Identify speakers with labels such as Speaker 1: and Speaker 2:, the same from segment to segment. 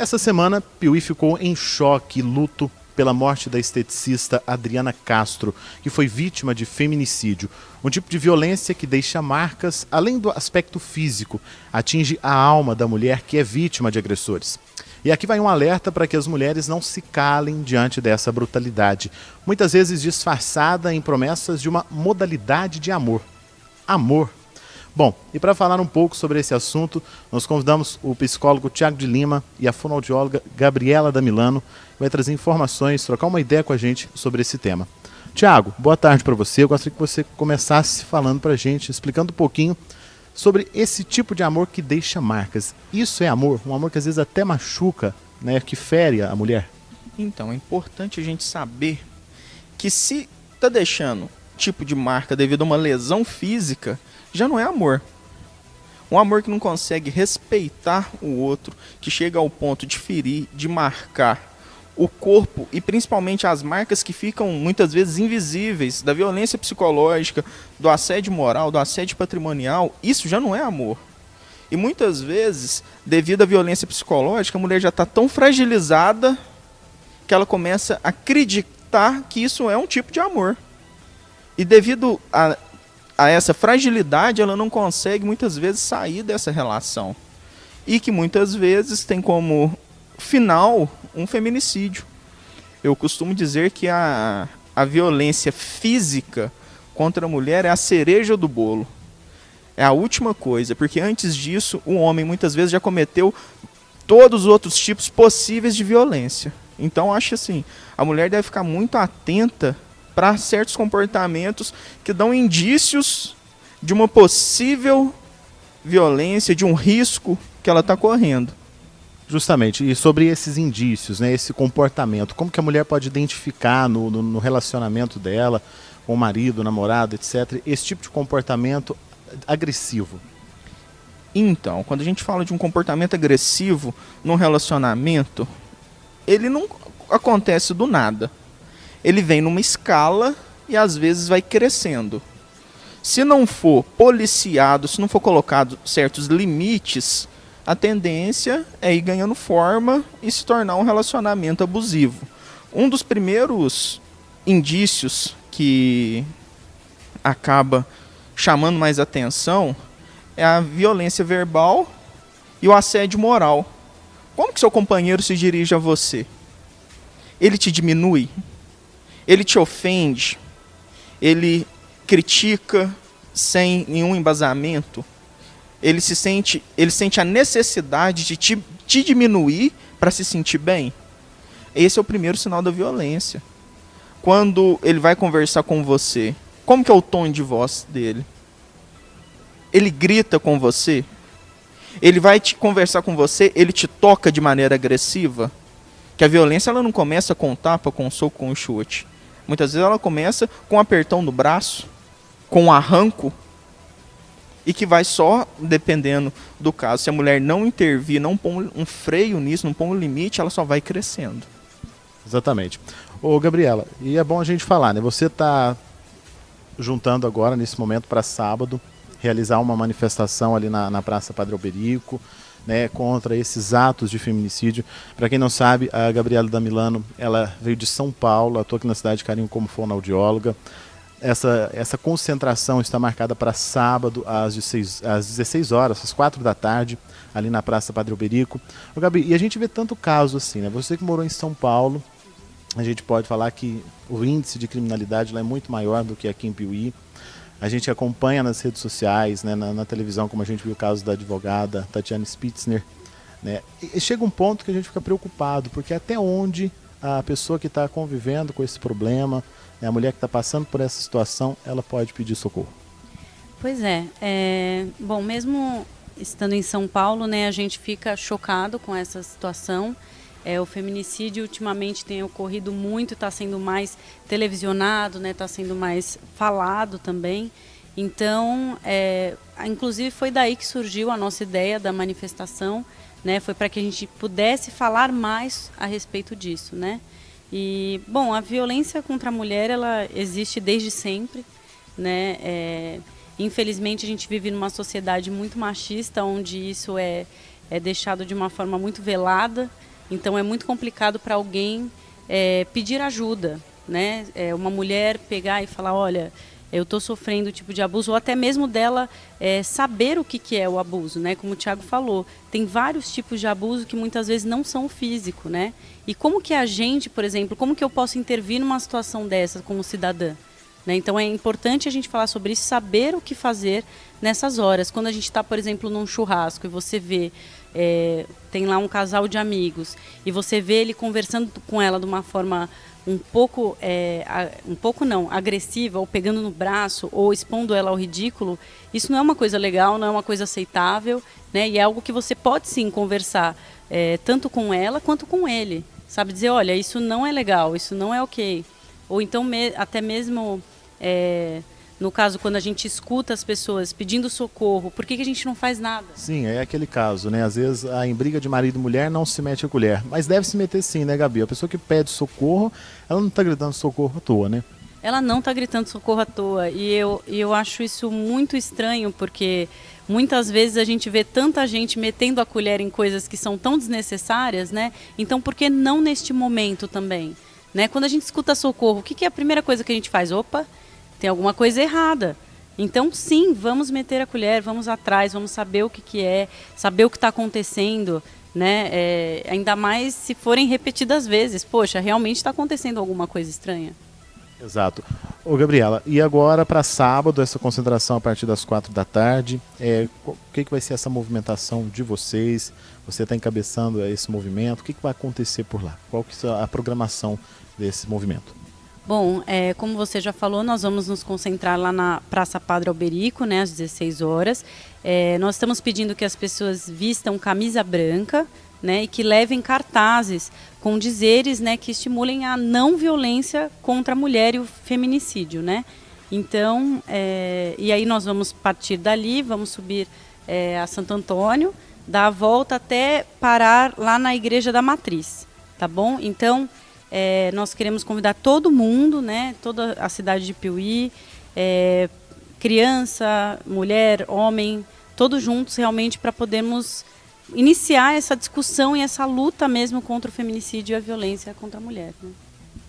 Speaker 1: Essa semana, Piuí ficou em choque e luto pela morte da esteticista Adriana Castro, que foi vítima de feminicídio. Um tipo de violência que deixa marcas, além do aspecto físico, atinge a alma da mulher que é vítima de agressores. E aqui vai um alerta para que as mulheres não se calem diante dessa brutalidade, muitas vezes disfarçada em promessas de uma modalidade de amor. Amor. Bom, e para falar um pouco sobre esse assunto, nós convidamos o psicólogo Tiago de Lima e a fonoaudióloga Gabriela da Milano, que vai trazer informações, trocar uma ideia com a gente sobre esse tema. Tiago, boa tarde para você. Eu gostaria que você começasse falando para a gente, explicando um pouquinho sobre esse tipo de amor que deixa marcas. Isso é amor? Um amor que às vezes até machuca, né, que fere a mulher?
Speaker 2: Então, é importante a gente saber que se está deixando tipo de marca devido a uma lesão física, já não é amor. Um amor que não consegue respeitar o outro, que chega ao ponto de ferir, de marcar o corpo e principalmente as marcas que ficam muitas vezes invisíveis, da violência psicológica, do assédio moral, do assédio patrimonial, isso já não é amor. E muitas vezes, devido à violência psicológica, a mulher já está tão fragilizada que ela começa a acreditar que isso é um tipo de amor. E devido a essa fragilidade, ela não consegue muitas vezes sair dessa relação. E que muitas vezes tem como final um feminicídio. Eu costumo dizer que a violência física contra a mulher é a cereja do bolo. É a última coisa, porque antes disso o homem muitas vezes já cometeu todos os outros tipos possíveis de violência. Então acho assim, a mulher deve ficar muito atenta para certos comportamentos que dão indícios de uma possível violência, de um risco que ela está correndo.
Speaker 1: Justamente, e sobre esses indícios, né, esse comportamento, como que a mulher pode identificar no relacionamento dela, com o marido, namorado, etc., esse tipo de comportamento agressivo?
Speaker 2: Então, quando a gente fala de um comportamento agressivo num relacionamento, ele não acontece do nada. Ele vem numa escala e às vezes vai crescendo. Se não for policiado, se não for colocado certos limites, a tendência é ir ganhando forma e se tornar um relacionamento abusivo. Um dos primeiros indícios que acaba chamando mais atenção é a violência verbal e o assédio moral. Como que seu companheiro se dirige a você? Ele te diminui? Ele te ofende? Ele critica sem nenhum embasamento? Ele sente a necessidade de te diminuir para se sentir bem? Esse é o primeiro sinal da violência. Quando ele vai conversar com você, como que é o tom de voz dele? Ele grita com você? Ele vai te conversar com você, ele te toca de maneira agressiva? Que a violência ela não começa com tapa, com soco, com chute. Muitas vezes ela começa com um apertão do braço, com um arranco, e que vai só, dependendo do caso, se a mulher não intervir, não pôr um freio nisso, não pôr um limite, ela só vai crescendo.
Speaker 1: Exatamente. Ô, Gabriela, e é bom a gente falar, né? Você está juntando agora, nesse momento, para sábado, realizar uma manifestação ali na Praça Padre Alberico, né, contra esses atos de feminicídio. Para quem não sabe, a Gabriela da Milano, ela veio de São Paulo, atua aqui na cidade de Carinho como fonoaudióloga. Essa concentração está marcada para sábado às 16 horas, às 4 da tarde, ali na Praça Padre Alberico. Ô, Gabi, e a gente vê tanto caso assim, né? Você que morou em São Paulo, a gente pode falar que o índice de criminalidade lá é muito maior do que aqui em Piuí. A gente acompanha nas redes sociais, né, na televisão, como a gente viu o caso da advogada Tatiana Spitzner, né? E chega um ponto que a gente fica preocupado, porque até onde a pessoa que está convivendo com esse problema, né, a mulher que está passando por essa situação, ela pode pedir socorro?
Speaker 3: Pois é. Bom, mesmo estando em São Paulo, né, a gente fica chocado com essa situação. O feminicídio ultimamente tem ocorrido muito, está sendo mais televisionado, né, está sendo mais falado também. Então, inclusive foi daí que surgiu a nossa ideia da manifestação, né, foi para que a gente pudesse falar mais a respeito disso, né. E, bom, a violência contra a mulher, ela existe desde sempre, né. Infelizmente, a gente vive numa sociedade muito machista, onde isso é deixado de uma forma muito velada. Então é muito complicado para alguém pedir ajuda, né? Uma mulher pegar e falar, olha, eu estou sofrendo tipo de abuso, ou até mesmo dela saber o que é o abuso, né? Como o Thiago falou, tem vários tipos de abuso que muitas vezes não são o físico, né? E como que a gente, por exemplo, como que eu posso intervir numa situação dessa como cidadã? Né? Então é importante a gente falar sobre isso, saber o que fazer nessas horas. Quando a gente está, por exemplo, num churrasco e você vê, tem lá um casal de amigos, e você vê ele conversando com ela de uma forma um pouco não, agressiva, ou pegando no braço, ou expondo ela ao ridículo, isso não é uma coisa legal, não é uma coisa aceitável, né? E é algo que você pode sim conversar, tanto com ela quanto com ele. Sabe, dizer, olha, isso não é legal, isso não é ok. Ou então até mesmo, no caso, quando a gente escuta as pessoas pedindo socorro, por que a gente não faz nada?
Speaker 1: Sim, é aquele caso, né? Às vezes em briga de marido e mulher não se mete a colher, mas deve se meter sim, né, Gabi? A pessoa que pede socorro, ela não está gritando socorro à toa, né?
Speaker 3: Ela não está gritando socorro à toa, e eu acho isso muito estranho, porque muitas vezes a gente vê tanta gente metendo a colher em coisas que são tão desnecessárias, né? Então por que não neste momento também? Né? Quando a gente escuta socorro, o que é a primeira coisa que a gente faz? Opa, tem alguma coisa errada. Então, sim, vamos meter a colher, vamos atrás, vamos saber o que é, saber o que está acontecendo, né? Ainda mais se forem repetidas vezes. Poxa, realmente está acontecendo alguma coisa estranha.
Speaker 1: Exato. Ô, Gabriela, e agora para sábado, essa concentração a partir das 4 da tarde, o que vai ser essa movimentação de vocês? Você está encabeçando esse movimento, o que vai acontecer por lá? Qual que é a programação desse movimento?
Speaker 3: Bom, como você já falou, nós vamos nos concentrar lá na Praça Padre Alberico, né, às 16 horas. Nós estamos pedindo que as pessoas vistam camisa branca, né, e que levem cartazes com dizeres, né, que estimulem a não violência contra a mulher e o feminicídio, né? Então, e aí nós vamos partir dali, vamos subir a Santo Antônio, dar a volta até parar lá na Igreja da Matriz, tá bom? Então, nós queremos convidar todo mundo, né, toda a cidade de Piuí, criança, mulher, homem, todos juntos realmente para podermos iniciar essa discussão e essa luta mesmo contra o feminicídio e a violência contra a mulher. Né?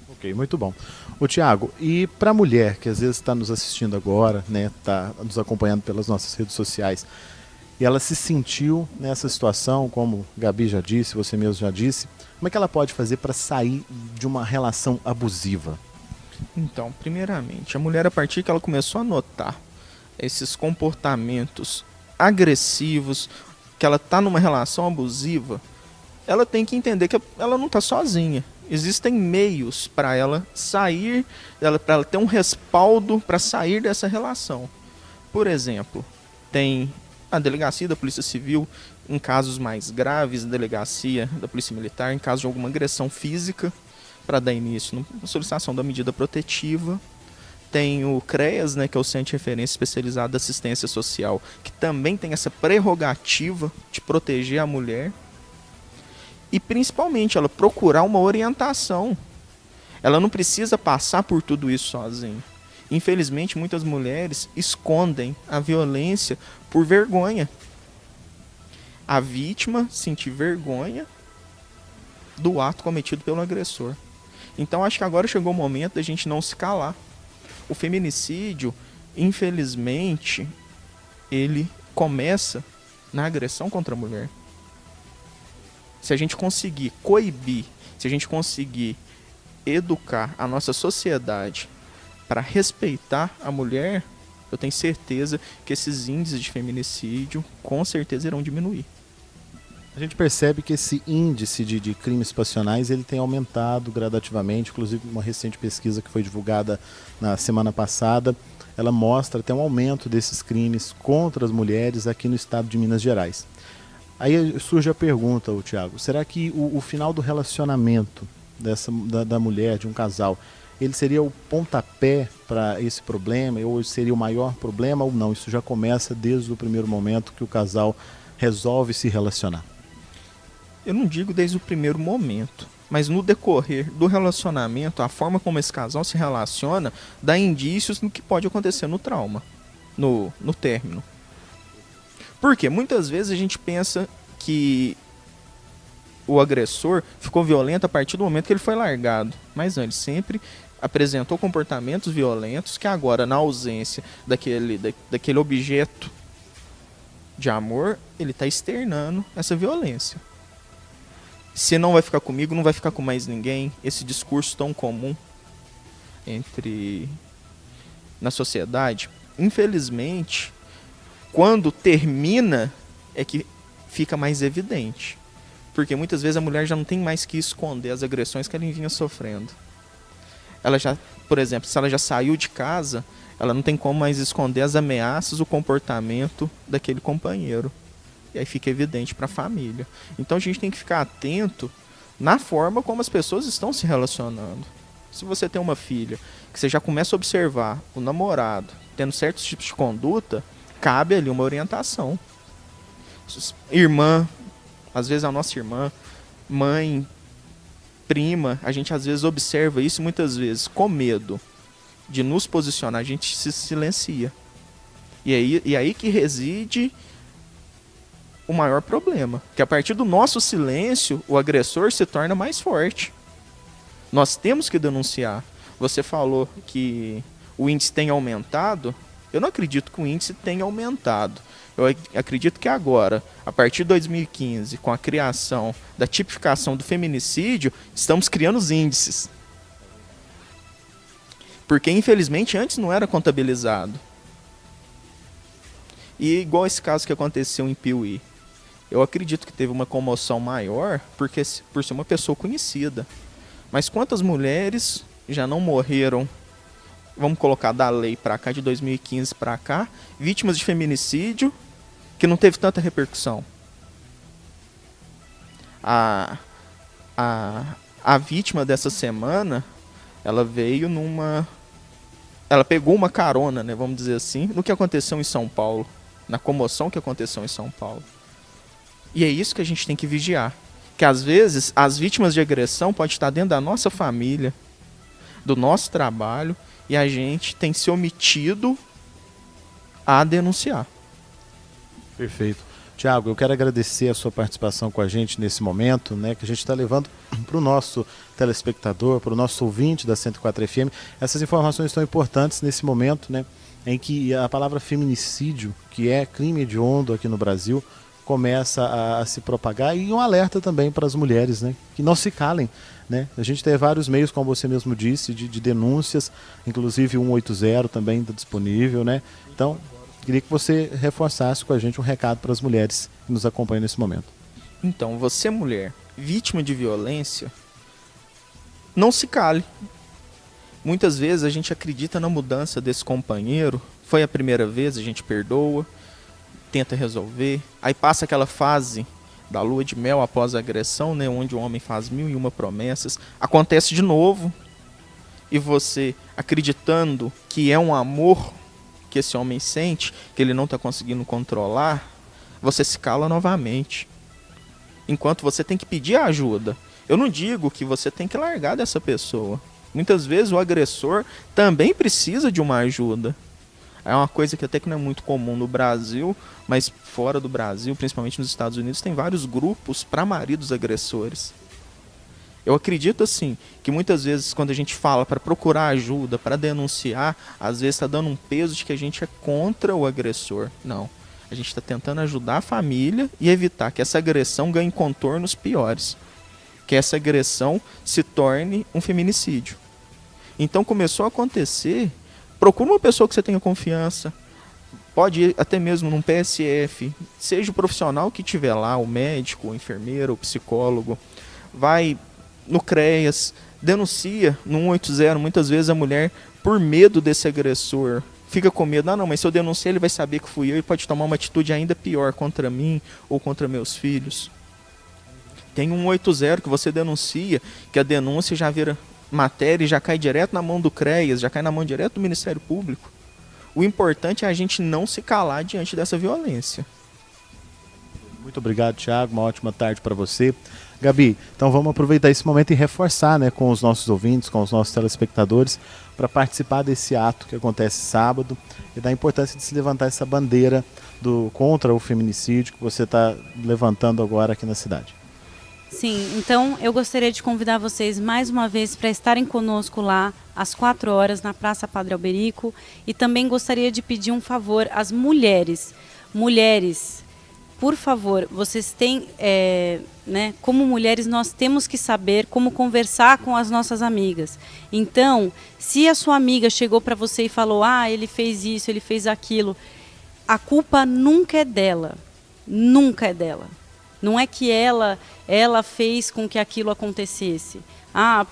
Speaker 1: Ok, muito bom. Ô Tiago, e para a mulher que às vezes está nos assistindo agora, né, está nos acompanhando pelas nossas redes sociais, e ela se sentiu nessa situação, como Gabi já disse, você mesmo já disse, como é que ela pode fazer para sair de uma relação abusiva?
Speaker 2: Então, primeiramente, a mulher, a partir que ela começou a notar esses comportamentos agressivos, que ela está numa relação abusiva, ela tem que entender que ela não está sozinha. Existem meios para ela sair, para ela ter um respaldo para sair dessa relação. Por exemplo, tem a delegacia da Polícia Civil, em casos mais graves, a delegacia da Polícia Militar, em caso de alguma agressão física, para dar início na solicitação da medida protetiva. Tem o CREAS, né, que é o Centro de Referência Especializado de Assistência Social, que também tem essa prerrogativa de proteger a mulher. E principalmente ela procurar uma orientação. Ela não precisa passar por tudo isso sozinha. Infelizmente, muitas mulheres escondem a violência por vergonha. A vítima sentir vergonha do ato cometido pelo agressor. Então acho que agora chegou o momento da gente não se calar. O feminicídio, infelizmente, ele começa na agressão contra a mulher. Se a gente conseguir coibir, se a gente conseguir educar a nossa sociedade para respeitar a mulher, eu tenho certeza que esses índices de feminicídio com certeza irão diminuir.
Speaker 1: A gente percebe que esse índice de crimes passionais ele tem aumentado gradativamente, inclusive uma recente pesquisa que foi divulgada na semana passada, ela mostra até um aumento desses crimes contra as mulheres aqui no estado de Minas Gerais. Aí surge a pergunta, Tiago, será que o final do relacionamento da mulher, de um casal, ele seria o pontapé para esse problema, ou seria o maior problema, ou não? Isso já começa desde o primeiro momento que o casal resolve se relacionar.
Speaker 2: Eu não digo desde o primeiro momento, mas no decorrer do relacionamento, a forma como esse casal se relaciona dá indícios no que pode acontecer no trauma, no término. Porque muitas vezes a gente pensa que o agressor ficou violento a partir do momento que ele foi largado. Mas antes, sempre apresentou comportamentos violentos que agora, na ausência daquele objeto de amor, ele está externando essa violência. Se não vai ficar comigo, não vai ficar com mais ninguém. Esse discurso tão comum na sociedade, infelizmente, quando termina é que fica mais evidente. Porque muitas vezes a mulher já não tem mais que esconder as agressões que ela vinha sofrendo. Ela já, por exemplo, se ela já saiu de casa, ela não tem como mais esconder as ameaças, o comportamento daquele companheiro. E aí fica evidente para a família. Então a gente tem que ficar atento na forma como as pessoas estão se relacionando. Se você tem uma filha que você já começa a observar o namorado tendo certos tipos de conduta, cabe ali uma orientação. Irmã, às vezes a nossa irmã, mãe, prima, a gente às vezes observa isso e muitas vezes com medo de nos posicionar, a gente se silencia. E aí que reside o maior problema. Que a partir do nosso silêncio, o agressor se torna mais forte. Nós temos que denunciar. Você falou que o índice tem aumentado. Eu não acredito que o índice tenha aumentado. Eu acredito que agora, a partir de 2015, com a criação da tipificação do feminicídio, estamos criando os índices. Porque, infelizmente, antes não era contabilizado. E igual esse caso que aconteceu em Piuí, eu acredito que teve uma comoção maior por ser uma pessoa conhecida. Mas quantas mulheres já não morreram, vamos colocar da lei para cá, de 2015 para cá, vítimas de feminicídio, que não teve tanta repercussão? A vítima dessa semana, ela veio ela pegou uma carona, né, vamos dizer assim, no que aconteceu em São Paulo, na comoção que aconteceu em São Paulo. E é isso que a gente tem que vigiar. Que às vezes as vítimas de agressão podem estar dentro da nossa família, do nosso trabalho, e a gente tem se omitido a denunciar.
Speaker 1: Perfeito. Tiago, eu quero agradecer a sua participação com a gente nesse momento, né, que a gente está levando para o nosso telespectador, para o nosso ouvinte da 104 FM. Essas informações estão importantes nesse momento, né, em que a palavra feminicídio, que é crime hediondo aqui no Brasil, começa a se propagar, e um alerta também para as mulheres, né, que não se calem, né? A gente tem vários meios, como você mesmo disse, de denúncias, inclusive 180 também está disponível, né? Então, queria que você reforçasse com a gente um recado para as mulheres que nos acompanham nesse momento.
Speaker 2: Então, você, mulher, vítima de violência, não se cale. Muitas vezes a gente acredita na mudança desse companheiro, foi a primeira vez, a gente perdoa, tenta resolver, aí passa aquela fase da lua de mel após a agressão, né, onde o homem faz 1001 promessas, acontece de novo, e você, acreditando que é um amor que esse homem sente, que ele não está conseguindo controlar, você se cala novamente. Enquanto você tem que pedir ajuda. Eu não digo que você tem que largar dessa pessoa. Muitas vezes o agressor também precisa de uma ajuda. É uma coisa que até que não é muito comum no Brasil, mas fora do Brasil, principalmente nos Estados Unidos, tem vários grupos para maridos agressores. Eu acredito assim, que muitas vezes quando a gente fala para procurar ajuda, para denunciar, às vezes está dando um peso de que a gente é contra o agressor. Não, a gente está tentando ajudar a família e evitar que essa agressão ganhe contornos piores. Que essa agressão se torne um feminicídio. Então começou a acontecer, procura uma pessoa que você tenha confiança, pode ir até mesmo num PSF, seja o profissional que estiver lá, o médico, o enfermeiro, o psicólogo, vai no CREAS, denuncia no 180, muitas vezes a mulher, por medo desse agressor, fica com medo, não, mas se eu denunciar ele vai saber que fui eu e pode tomar uma atitude ainda pior contra mim ou contra meus filhos. Tem um 180 que você denuncia, que a denúncia já vira matéria e já cai direto na mão do CREAS, já cai na mão direto do Ministério Público. O importante é a gente não se calar diante dessa violência.
Speaker 1: Muito obrigado, Tiago. Uma ótima tarde para você. Gabi, então vamos aproveitar esse momento e reforçar, né, com os nossos ouvintes, com os nossos telespectadores, para participar desse ato que acontece sábado e da importância de se levantar essa bandeira contra o feminicídio que você está levantando agora aqui na cidade.
Speaker 3: Sim, então eu gostaria de convidar vocês mais uma vez para estarem conosco lá às 4 horas na Praça Padre Alberico, e também gostaria de pedir um favor às mulheres. Mulheres, por favor, vocês têm, né, como mulheres nós temos que saber como conversar com as nossas amigas. Então, se a sua amiga chegou para você e falou, ele fez isso, ele fez aquilo, a culpa nunca é dela, nunca é dela. Não é que ela fez com que aquilo acontecesse.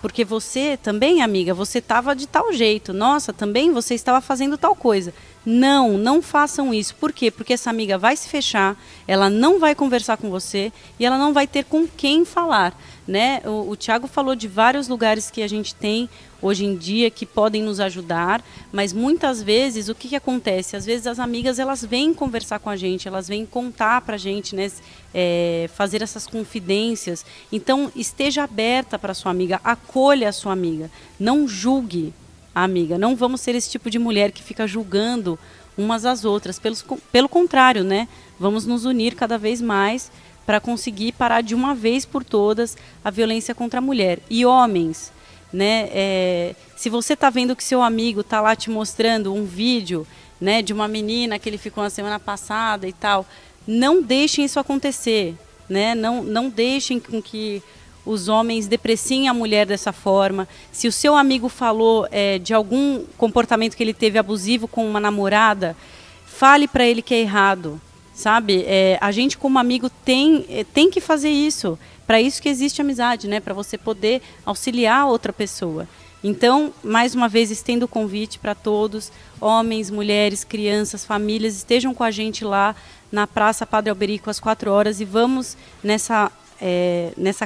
Speaker 3: Porque você também, amiga, você estava de tal jeito. Nossa, também você estava fazendo tal coisa. Não, não façam isso. Por quê? Porque essa amiga vai se fechar, ela não vai conversar com você e ela não vai ter com quem falar, né? O Thiago falou de vários lugares que a gente tem hoje em dia que podem nos ajudar, mas muitas vezes o que acontece? Às vezes as amigas elas vêm conversar com a gente, elas vêm contar pra gente, né? Fazer essas confidências. Então esteja aberta para sua amiga, acolha a sua amiga, não julgue a amiga. Não vamos ser esse tipo de mulher que fica julgando umas às outras. Pelo contrário, né? Vamos nos unir cada vez mais para conseguir parar de uma vez por todas a violência contra a mulher. E homens, né? Se você está vendo que seu amigo está lá te mostrando um vídeo, né, de uma menina que ele ficou na semana passada e tal, não deixem isso acontecer, né? Não deixem com que os homens depreciem a mulher dessa forma. Se o seu amigo falou de algum comportamento que ele teve abusivo com uma namorada, fale para ele que é errado, sabe? A gente como amigo tem que fazer isso. Para isso que existe amizade, né? Para você poder auxiliar a outra pessoa. Então, mais uma vez, estendo o convite para todos, homens, mulheres, crianças, famílias, estejam com a gente lá na Praça Padre Alberico às 4 horas e vamos nessa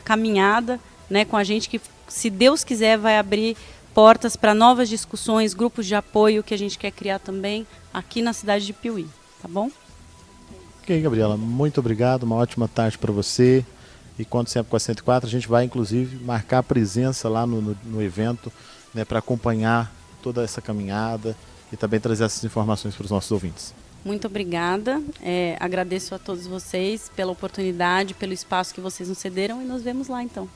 Speaker 3: caminhada, né, com a gente que, se Deus quiser, vai abrir portas para novas discussões, grupos de apoio que a gente quer criar também aqui na cidade de Piuí, tá bom?
Speaker 1: Ok, Gabriela, muito obrigado, uma ótima tarde para você. E conto sempre com a 104, a gente vai inclusive marcar a presença lá no evento, né, para acompanhar toda essa caminhada e também trazer essas informações para os nossos ouvintes.
Speaker 3: Muito obrigada, agradeço a todos vocês pela oportunidade, pelo espaço que vocês nos cederam e nos vemos lá então.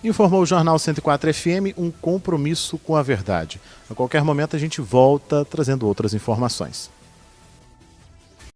Speaker 1: Informou o Jornal 104 FM, um compromisso com a verdade. A qualquer momento a gente volta trazendo outras informações.